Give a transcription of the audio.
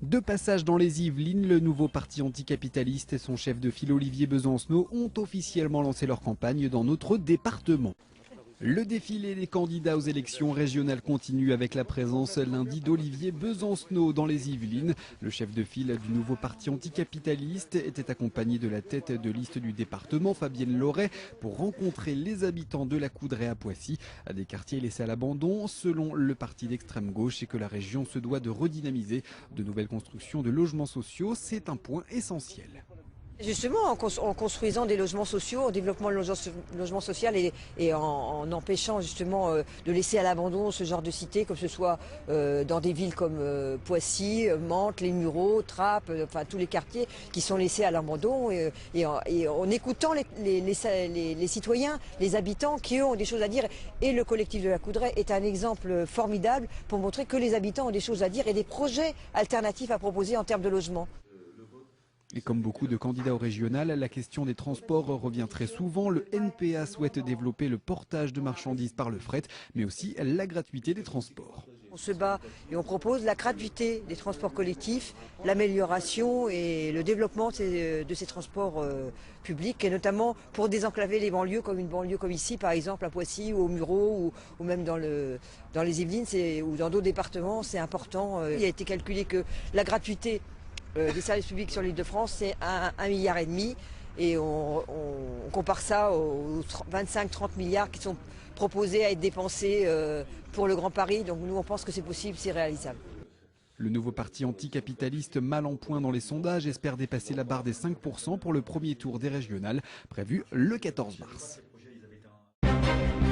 De passage dans les Yvelines, le nouveau parti anticapitaliste et son chef de file Olivier Besancenot ont officiellement lancé leur campagne dans notre département. Le défilé des candidats aux élections régionales continue avec la présence lundi d'Olivier Besancenot dans les Yvelines. Le chef de file du nouveau parti anticapitaliste était accompagné de la tête de liste du département, Fabienne Loret, pour rencontrer les habitants de la Coudray à Poissy, à des quartiers laissés à l'abandon selon le parti d'extrême gauche et que la région se doit de redynamiser. De nouvelles constructions de logements sociaux, c'est un point essentiel. Justement, en construisant des logements sociaux, en développant le logement social et en empêchant justement de laisser à l'abandon ce genre de cité, que ce soit dans des villes comme Poissy, Mantes, Les Mureaux, Trappes, enfin tous les quartiers qui sont laissés à l'abandon et en écoutant les citoyens, les habitants qui eux ont des choses à dire. Et le collectif de la Coudray est un exemple formidable pour montrer que les habitants ont des choses à dire et des projets alternatifs à proposer en termes de logement. Et comme beaucoup de candidats au régional, la question des transports revient très souvent. Le NPA souhaite développer le portage de marchandises par le fret, mais aussi la gratuité des transports. On se bat et on propose la gratuité des transports collectifs, l'amélioration et le développement de ces transports publics, et notamment pour désenclaver les banlieues, comme une banlieue comme ici, par exemple à Poissy ou aux Mureaux ou même dans les Yvelines ou dans d'autres départements, c'est important. Il a été calculé que la gratuité des services publics sur l'Île-de-France, c'est 1,5 milliard et on compare ça aux 25-30 milliards qui sont proposés à être dépensés pour le Grand Paris. Donc nous on pense que c'est possible, c'est réalisable. Le nouveau parti anticapitaliste, mal en point dans les sondages, espère dépasser la barre des 5% pour le premier tour des régionales prévu le 14 mars.